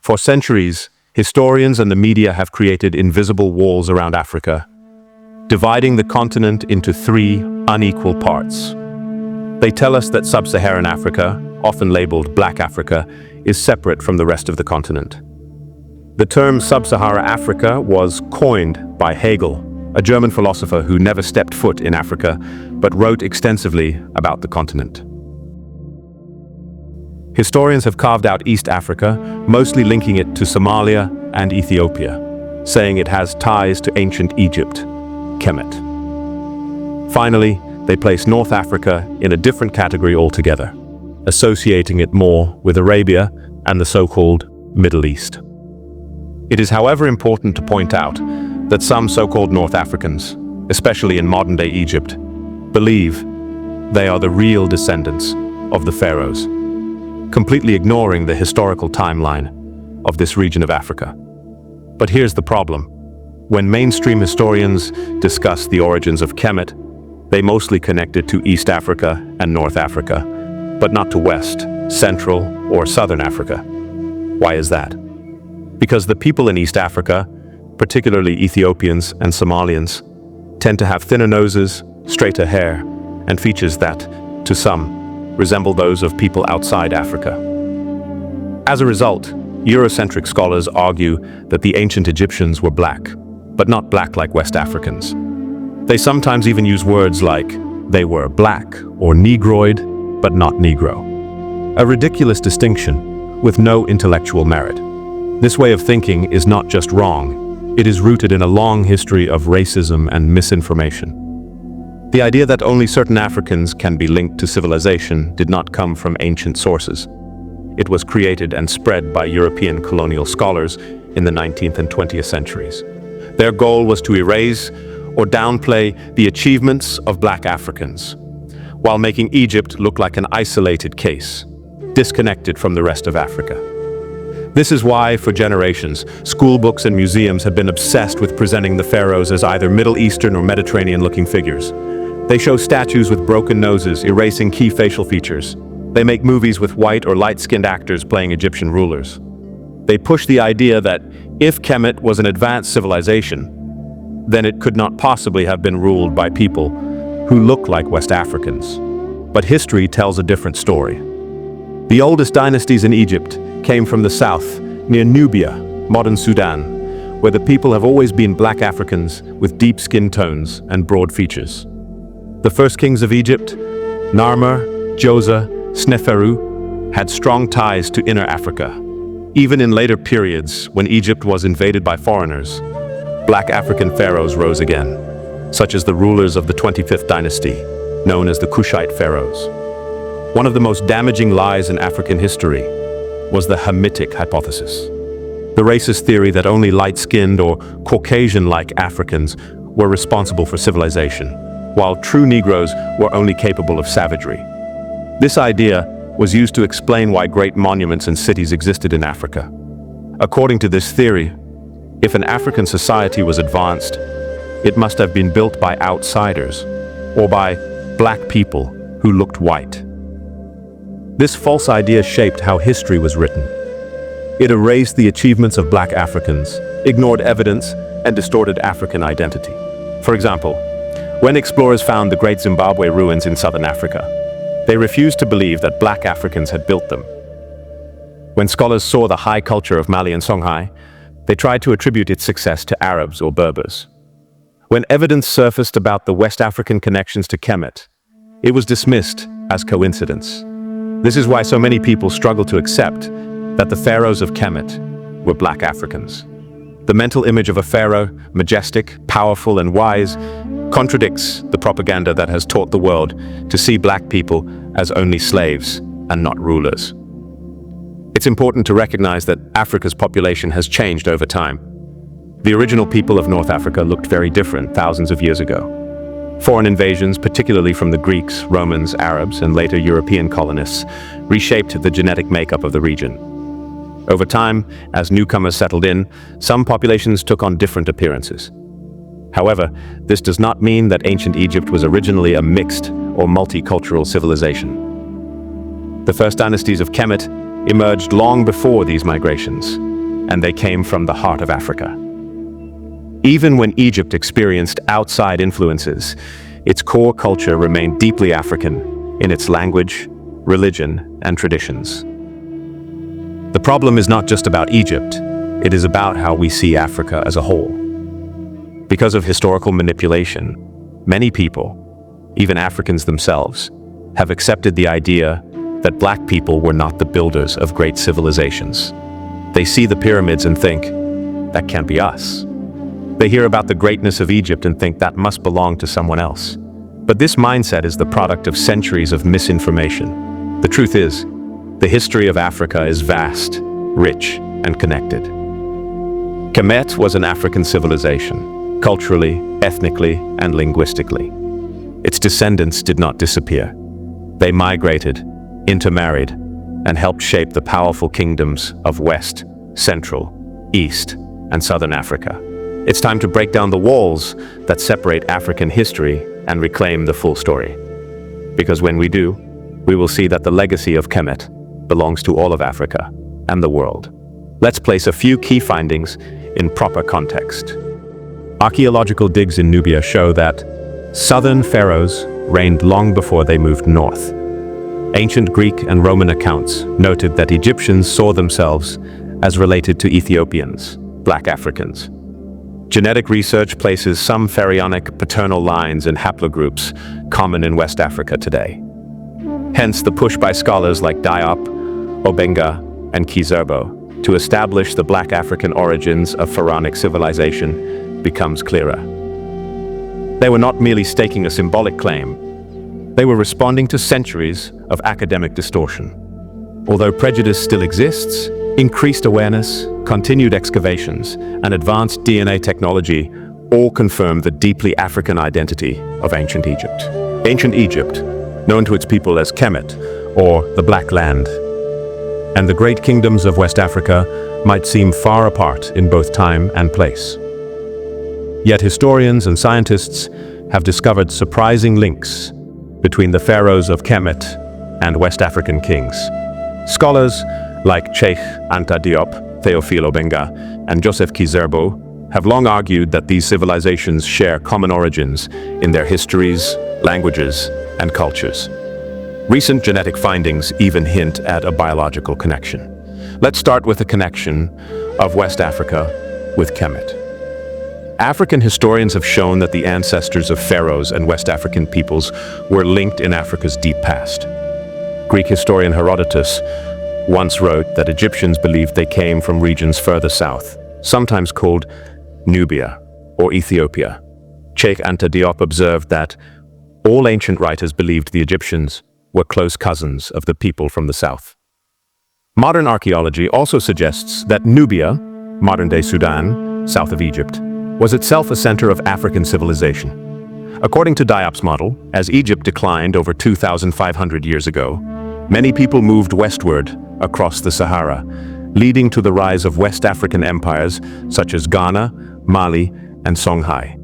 For centuries, historians and the media have created invisible walls around Africa, dividing the continent into three unequal parts. They tell us that sub-Saharan Africa, often labeled Black Africa, is separate from the rest of the continent. The term Sub-Saharan Africa was coined by Hegel, a German philosopher who never stepped foot in Africa, but wrote extensively about the continent. Historians have carved out East Africa, mostly linking it to Somalia and Ethiopia, saying it has ties to ancient Egypt, Kemet. Finally, they place North Africa in a different category altogether, associating it more with Arabia and the so-called Middle East. It is, however, important to point out that some so-called North Africans, especially in modern-day Egypt, believe they are the real descendants of the pharaohs, completely ignoring the historical timeline of this region of Africa. But here's the problem. When mainstream historians discuss the origins of Kemet, they mostly connect it to East Africa and North Africa, but not to West, Central, or Southern Africa. Why is that? Because the people in East Africa, particularly Ethiopians and Somalians, tend to have thinner noses, straighter hair, and features that, to some, resemble those of people outside Africa. As a result, Eurocentric scholars argue that the ancient Egyptians were black, but not black like West Africans. They sometimes even use words like they were black or negroid, but not Negro. A ridiculous distinction with no intellectual merit. This way of thinking is not just wrong, it is rooted in a long history of racism and misinformation. The idea that only certain Africans can be linked to civilization did not come from ancient sources. It was created and spread by European colonial scholars in the 19th and 20th centuries. Their goal was to erase or downplay the achievements of Black Africans, while making Egypt look like an isolated case, disconnected from the rest of Africa. This is why, for generations, school books and museums have been obsessed with presenting the pharaohs as either Middle Eastern or Mediterranean-looking figures. They show statues with broken noses, erasing key facial features. They make movies with white or light-skinned actors playing Egyptian rulers. They push the idea that if Kemet was an advanced civilization, then it could not possibly have been ruled by people who look like West Africans. But history tells a different story. The oldest dynasties in Egypt came from the south, near Nubia, modern Sudan, where the people have always been Black Africans with deep skin tones and broad features. The first kings of Egypt, Narmer, Djoser, Sneferu, had strong ties to Inner Africa. Even in later periods, when Egypt was invaded by foreigners, Black African pharaohs rose again, such as the rulers of the 25th dynasty, known as the Kushite pharaohs. One of the most damaging lies in African history was the Hamitic hypothesis, the racist theory that only light-skinned or Caucasian-like Africans were responsible for civilization, while true Negroes were only capable of savagery. This idea was used to explain why great monuments and cities existed in Africa. According to this theory, if an African society was advanced, it must have been built by outsiders or by Black people who looked white. This false idea shaped how history was written. It erased the achievements of Black Africans, ignored evidence, and distorted African identity. For example, when explorers found the Great Zimbabwe ruins in southern Africa, they refused to believe that Black Africans had built them. When scholars saw the high culture of Mali and Songhai, they tried to attribute its success to Arabs or Berbers. When evidence surfaced about the West African connections to Kemet, it was dismissed as coincidence. This is why so many people struggle to accept that the pharaohs of Kemet were Black Africans. The mental image of a pharaoh, majestic, powerful, and wise, contradicts the propaganda that has taught the world to see Black people as only slaves and not rulers. It's important to recognize that Africa's population has changed over time. The original people of North Africa looked very different thousands of years ago. Foreign invasions, particularly from the Greeks, Romans, Arabs, and later European colonists, reshaped the genetic makeup of the region. Over time, as newcomers settled in, some populations took on different appearances. However, this does not mean that ancient Egypt was originally a mixed or multicultural civilization. The first dynasties of Kemet emerged long before these migrations, and they came from the heart of Africa. Even when Egypt experienced outside influences, its core culture remained deeply African in its language, religion, and traditions. The problem is not just about Egypt, it is about how we see Africa as a whole. Because of historical manipulation, many people, even Africans themselves, have accepted the idea that black people were not the builders of great civilizations. They see the pyramids and think, that can't be us. They hear about the greatness of Egypt and think that must belong to someone else. But this mindset is the product of centuries of misinformation. The truth is, the history of Africa is vast, rich, and connected. Kemet was an African civilization, culturally, ethnically, and linguistically. Its descendants did not disappear. They migrated, intermarried, and helped shape the powerful kingdoms of West, Central, East, and Southern Africa. It's time to break down the walls that separate African history and reclaim the full story. Because when we do, we will see that the legacy of Kemet belongs to all of Africa and the world. Let's place a few key findings in proper context. Archaeological digs in Nubia show that southern pharaohs reigned long before they moved north. Ancient Greek and Roman accounts noted that Egyptians saw themselves as related to Ethiopians, black Africans. Genetic research places some pharaonic paternal lines and haplogroups common in West Africa today. Hence the push by scholars like Diop, Obenga, and Kizerbo to establish the black African origins of pharaonic civilization becomes clearer. They were not merely staking a symbolic claim, they were responding to centuries of academic distortion. Although prejudice still exists, increased awareness, continued excavations, and advanced DNA technology all confirm the deeply African identity of ancient Egypt. Ancient Egypt, known to its people as Kemet, or the Black Land, and the great kingdoms of West Africa might seem far apart in both time and place. Yet historians and scientists have discovered surprising links between the pharaohs of Kemet and West African kings. Scholars like Cheikh Anta Diop, Théophile Obenga, and Joseph Kizerbo have long argued that these civilizations share common origins in their histories, languages, and cultures. Recent genetic findings even hint at a biological connection. Let's start with the connection of West Africa with Kemet. African historians have shown that the ancestors of pharaohs and West African peoples were linked in Africa's deep past. Greek historian Herodotus once wrote that Egyptians believed they came from regions further south, sometimes called Nubia or Ethiopia. Cheikh Anta Diop observed that all ancient writers believed the Egyptians were close cousins of the people from the south. Modern archaeology also suggests that Nubia, modern-day Sudan, south of Egypt, was itself a center of African civilization. According to Diop's model, as Egypt declined over 2,500 years ago, many people moved westward across the Sahara, leading to the rise of West African empires such as Ghana, Mali, and Songhai.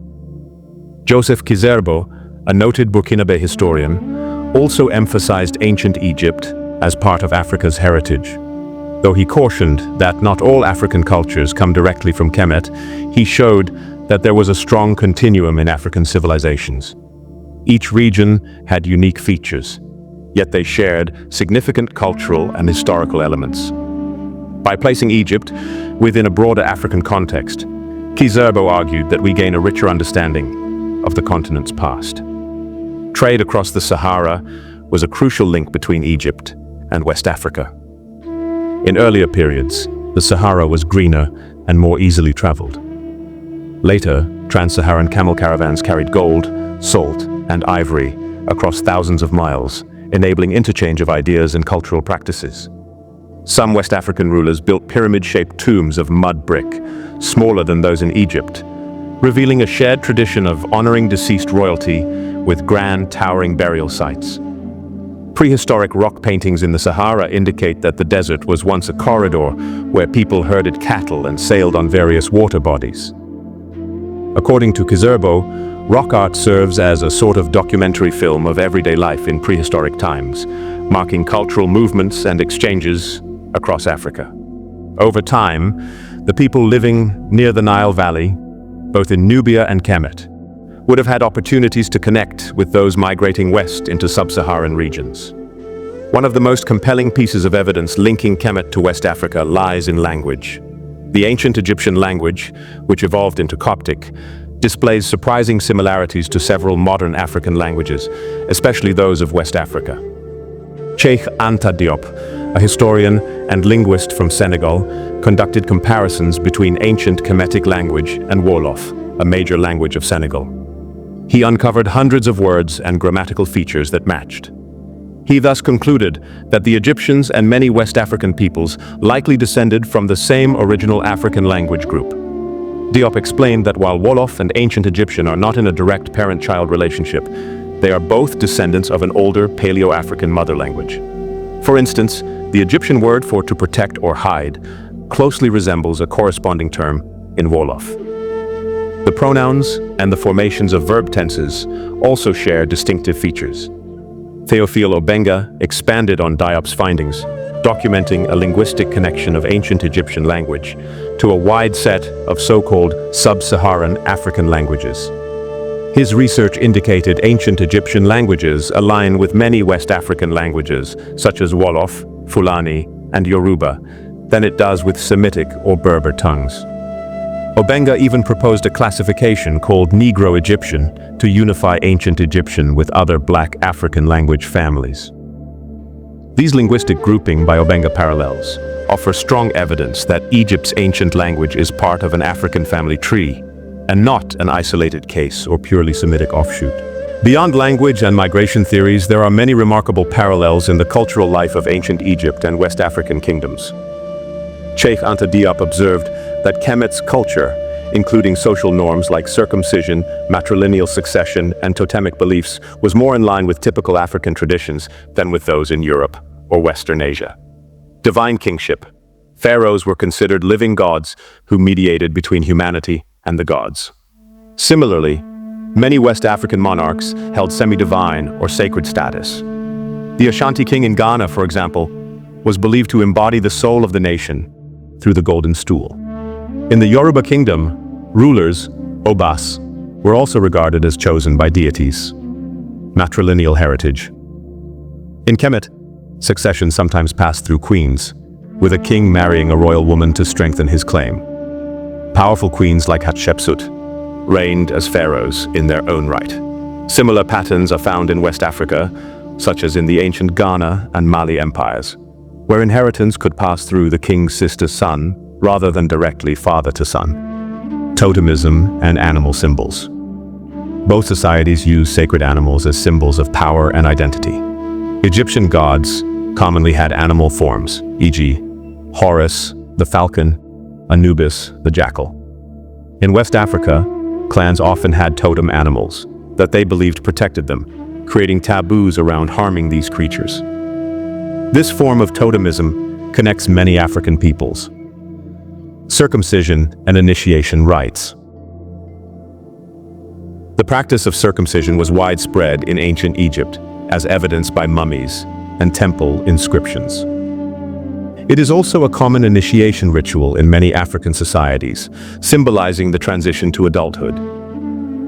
Joseph Kizerbo, a noted Burkinabe historian, also emphasized ancient Egypt as part of Africa's heritage. Though he cautioned that not all African cultures come directly from Kemet, he showed that there was a strong continuum in African civilizations. Each region had unique features, yet they shared significant cultural and historical elements. By placing Egypt within a broader African context, Kizerbo argued that we gain a richer understanding of the continent's past. Trade across the Sahara was a crucial link between Egypt and West Africa. In earlier periods, the Sahara was greener and more easily traveled. Later, trans-Saharan camel caravans carried gold, salt, and ivory across thousands of miles, enabling interchange of ideas and cultural practices. Some West African rulers built pyramid-shaped tombs of mud brick, smaller than those in Egypt, revealing a shared tradition of honoring deceased royalty with grand, towering burial sites. Prehistoric rock paintings in the Sahara indicate that the desert was once a corridor where people herded cattle and sailed on various water bodies. According to Kizerbo, rock art serves as a sort of documentary film of everyday life in prehistoric times, marking cultural movements and exchanges across Africa. Over time, The people living near the Nile Valley, both in Nubia and Kemet, would have had opportunities to connect with those migrating west into sub-Saharan regions. One of the most compelling pieces of evidence linking Kemet to West Africa lies in language. The ancient Egyptian language, which evolved into Coptic, displays surprising similarities to several modern African languages, especially those of West Africa. Cheikh Anta Diop, a historian and linguist from Senegal, conducted comparisons between ancient Kemetic language and Wolof, a major language of Senegal. He uncovered hundreds of words and grammatical features that matched. He thus concluded that the Egyptians and many West African peoples likely descended from the same original African language group. Diop explained that while Wolof and ancient Egyptian are not in a direct parent-child relationship, they are both descendants of an older Paleo-African mother language. For instance, the Egyptian word for to protect or hide closely resembles a corresponding term in Wolof. The pronouns and the formations of verb tenses also share distinctive features. Théophile Obenga expanded on Diop's findings, documenting a linguistic connection of ancient Egyptian language to a wide set of so-called sub-Saharan African languages. His research indicated ancient Egyptian languages align with many West African languages, such as Wolof, Fulani, and Yoruba, than it does with Semitic or Berber tongues. Obenga even proposed a classification called Negro Egyptian to unify ancient Egyptian with other Black African language families. These linguistic grouping by Obenga parallels offer strong evidence that Egypt's ancient language is part of an African family tree, and not an isolated case or purely Semitic offshoot. Beyond language and migration theories, there are many remarkable parallels in the cultural life of ancient Egypt and West African kingdoms. Cheikh Anta Diop observed that Kemet's culture, including social norms like circumcision, matrilineal succession, and totemic beliefs, was more in line with typical African traditions than with those in Europe or Western Asia. Divine kingship. Pharaohs were considered living gods who mediated between humanity and the gods. Similarly, many West African monarchs held semi-divine or sacred status. The Ashanti king in Ghana, for example, was believed to embody the soul of the nation through the golden stool. In the Yoruba kingdom, rulers, Obas, were also regarded as chosen by deities. Matrilineal heritage. In Kemet, succession sometimes passed through queens, with a king marrying a royal woman to strengthen his claim. Powerful queens like Hatshepsut reigned as pharaohs in their own right. Similar patterns are found in West Africa, such as in the ancient Ghana and Mali empires, where inheritance could pass through the king's sister's son rather than directly father to son. Totemism and animal symbols. Both societies use sacred animals as symbols of power and identity. Egyptian gods commonly had animal forms, e.g., Horus, the falcon, Anubis, the jackal. In West Africa, clans often had totem animals that they believed protected them, creating taboos around harming these creatures. This form of totemism connects many African peoples. Circumcision and initiation rites. The practice of circumcision was widespread in ancient Egypt, as evidenced by mummies and temple inscriptions. It is also a common initiation ritual in many African societies, symbolizing the transition to adulthood.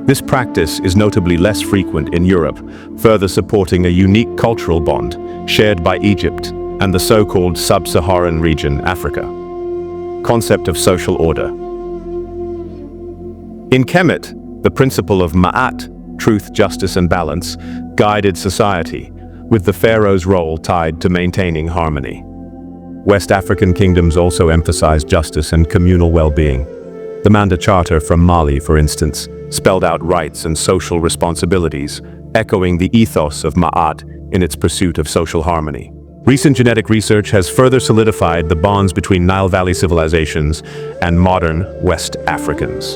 This practice is notably less frequent in Europe, further supporting a unique cultural bond shared by Egypt and the so-called sub-Saharan region, Africa. Concept of social order. In Kemet, the principle of Ma'at, truth, justice, and balance, guided society, with the pharaoh's role tied to maintaining harmony. West African kingdoms also emphasized justice and communal well-being. The Manda Charter from Mali, for instance, spelled out rights and social responsibilities, echoing the ethos of Ma'at in its pursuit of social harmony. Recent genetic research has further solidified the bonds between Nile Valley civilizations and modern West Africans.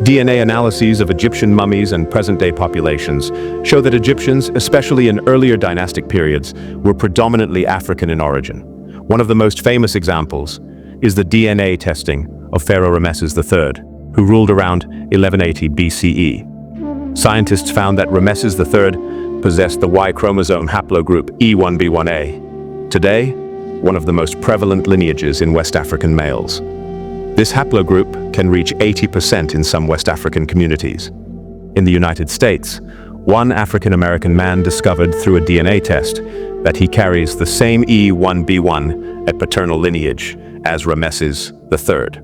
DNA analyses of Egyptian mummies and present-day populations show that Egyptians, especially in earlier dynastic periods, were predominantly African in origin. One of the most famous examples is the DNA testing of Pharaoh Ramesses III, who ruled around 1180 BCE. Scientists found that Ramesses III possessed the Y chromosome haplogroup E1b1a, today one of the most prevalent lineages in West African males. This haplogroup can reach 80% in some West African communities. In the United States, one African American man discovered through a DNA test that he carries the same E1B1 at paternal lineage as Ramesses III.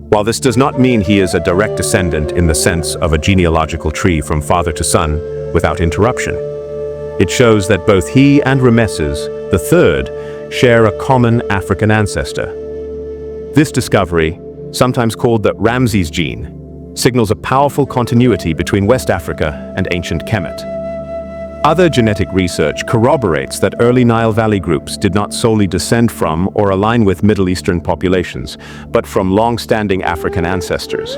While this does not mean he is a direct descendant in the sense of a genealogical tree from father to son without interruption, it shows that both he and Ramesses III share a common African ancestor. This discovery, sometimes called the Ramses gene, signals a powerful continuity between West Africa and ancient Kemet. Other genetic research corroborates that early Nile Valley groups did not solely descend from or align with Middle Eastern populations, but from long-standing African ancestors.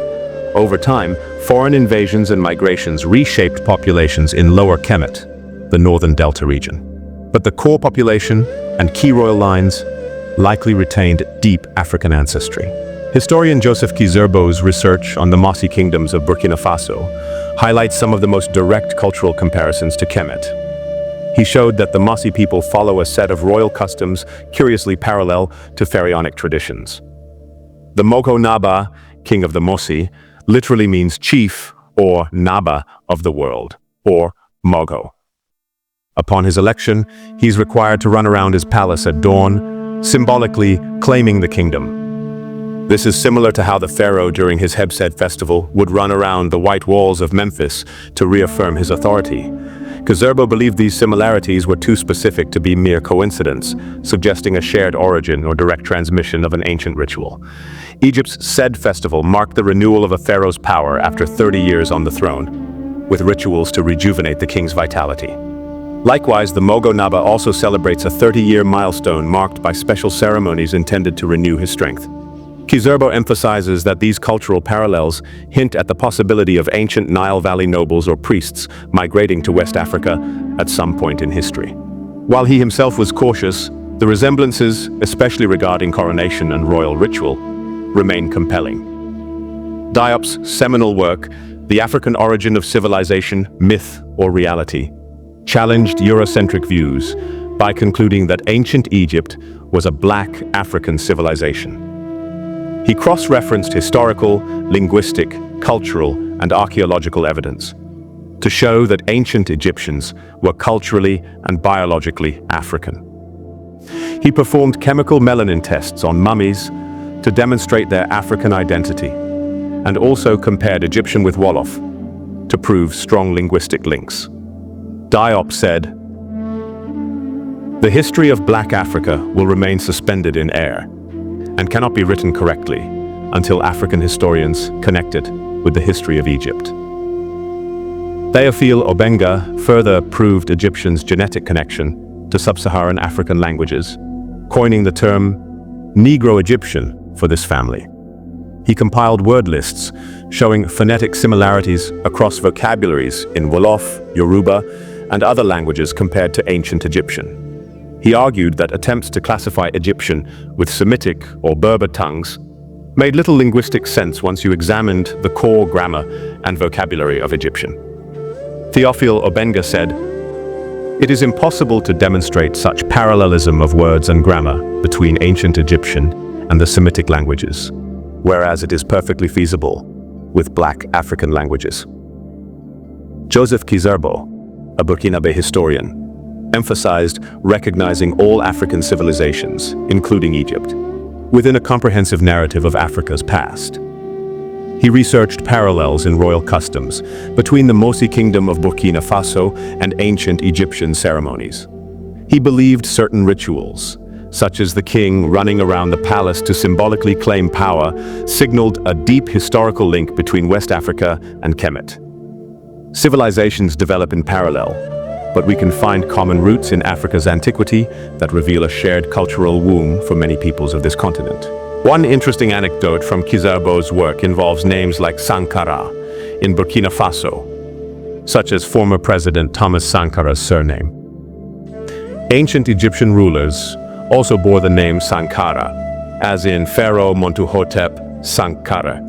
Over time, foreign invasions and migrations reshaped populations in Lower Kemet, the northern delta region. But the core population and key royal lines likely retained deep African ancestry. Historian Joseph Kizerbo's research on the Mossi kingdoms of Burkina Faso highlights some of the most direct cultural comparisons to Kemet. He showed that the Mossi people follow a set of royal customs curiously parallel to pharaonic traditions. The Mogo Naba, king of the Mossi, literally means chief or Naba of the world, or Mogo. Upon his election, he's required to run around his palace at dawn, symbolically claiming the kingdom. This is similar to how the pharaoh during his Hebsed festival would run around the white walls of Memphis to reaffirm his authority. Kizerbo believed these similarities were too specific to be mere coincidence, suggesting a shared origin or direct transmission of an ancient ritual. Egypt's Sed festival marked the renewal of a pharaoh's power after 30 years on the throne, with rituals to rejuvenate the king's vitality. Likewise, the Mogo Naba also celebrates a 30-year milestone marked by special ceremonies intended to renew his strength. Kizerbo emphasizes that these cultural parallels hint at the possibility of ancient Nile Valley nobles or priests migrating to West Africa at some point in history. While he himself was cautious, the resemblances, especially regarding coronation and royal ritual, remain compelling. Diop's seminal work, The African Origin of Civilization, Myth or Reality, challenged Eurocentric views by concluding that ancient Egypt was a black African civilization. He cross-referenced historical, linguistic, cultural, and archaeological evidence to show that ancient Egyptians were culturally and biologically African. He performed chemical melanin tests on mummies to demonstrate their African identity, and also compared Egyptian with Wolof to prove strong linguistic links. Diop said, "The history of Black Africa will remain suspended in air and cannot be written correctly until African historians connect it with the history of Egypt." Théophile Obenga further proved Egyptians' genetic connection to sub-Saharan African languages, coining the term Negro-Egyptian for this family. He compiled word lists showing phonetic similarities across vocabularies in Wolof, Yoruba, and other languages compared to ancient Egyptian. He argued that attempts to classify Egyptian with Semitic or Berber tongues made little linguistic sense once you examined the core grammar and vocabulary of Egyptian. Théophile Obenga said, "It is impossible to demonstrate such parallelism of words and grammar between ancient Egyptian and the Semitic languages, whereas it is perfectly feasible with Black African languages." Joseph Kizerbo, a Burkinabe historian, emphasized recognizing all African civilizations, including Egypt, within a comprehensive narrative of Africa's past. He researched parallels in royal customs between the Mossi Kingdom of Burkina Faso and ancient Egyptian ceremonies. He believed certain rituals, such as the king running around the palace to symbolically claim power, signaled a deep historical link between West Africa and Kemet. Civilizations develop in parallel, but we can find common roots in Africa's antiquity that reveal a shared cultural womb for many peoples of this continent. One interesting anecdote from Kizerbo's work involves names like Sankara in Burkina Faso, such as former President Thomas Sankara's surname. Ancient Egyptian rulers also bore the name Sankara, as in Pharaoh Montuhotep Sankara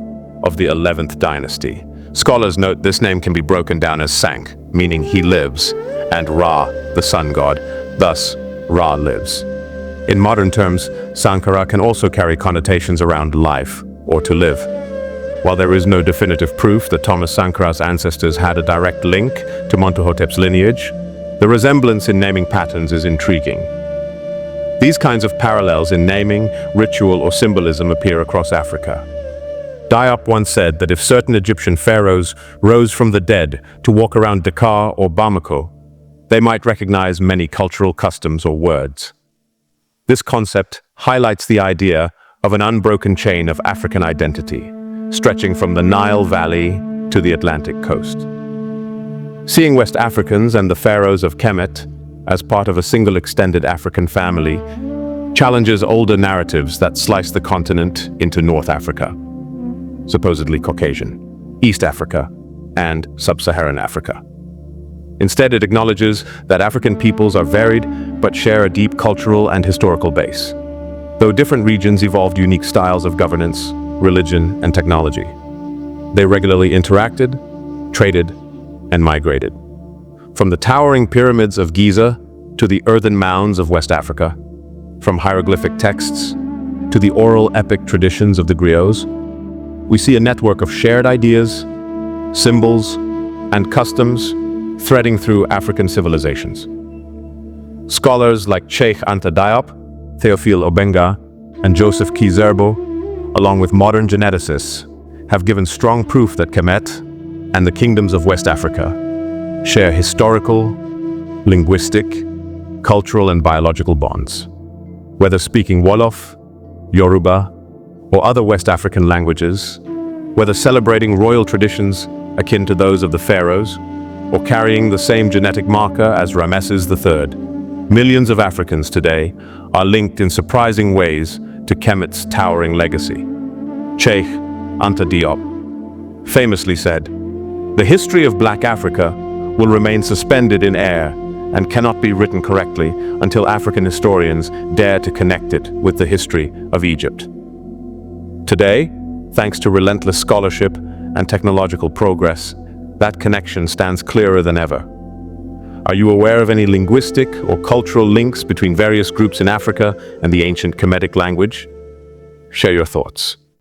of the 11th dynasty. Scholars note this name can be broken down as Sank, meaning he lives, and Ra, the sun god, thus Ra lives. In modern terms, Sankara can also carry connotations around life or to live. While there is no definitive proof that Thomas Sankarar's ancestors had a direct link to Montuhotep's lineage, the resemblance in naming patterns is intriguing. These kinds of parallels in naming, ritual, or symbolism appear across Africa. Diop once said that if certain Egyptian pharaohs rose from the dead to walk around Dakar or Bamako, they might recognize many cultural customs or words. This concept highlights the idea of an unbroken chain of African identity, stretching from the Nile Valley to the Atlantic coast. Seeing West Africans and the pharaohs of Kemet as part of a single extended African family challenges older narratives that slice the continent into North Africa, supposedly Caucasian, East Africa, and Sub-Saharan Africa. Instead, it acknowledges that African peoples are varied but share a deep cultural and historical base. Though different regions evolved unique styles of governance, religion, and technology, they regularly interacted, traded, and migrated. From the towering pyramids of Giza to the earthen mounds of West Africa, from hieroglyphic texts to the oral epic traditions of the griots, we see a network of shared ideas, symbols, and customs threading through African civilizations. Scholars like Cheikh Anta Diop, Théophile Obenga, and Joseph Kizerbo, along with modern geneticists, have given strong proof that Kemet and the kingdoms of West Africa share historical, linguistic, cultural, and biological bonds. Whether speaking Wolof, Yoruba, or other West African languages, whether celebrating royal traditions akin to those of the pharaohs, or carrying the same genetic marker as Ramesses III, millions of Africans today are linked in surprising ways to Kemet's towering legacy. Cheikh Anta Diop famously said, "The history of Black Africa will remain suspended in air and cannot be written correctly until African historians dare to connect it with the history of Egypt." Today, thanks to relentless scholarship and technological progress, that connection stands clearer than ever. Are you aware of any linguistic or cultural links between various groups in Africa and the ancient Kemetic language? Share your thoughts.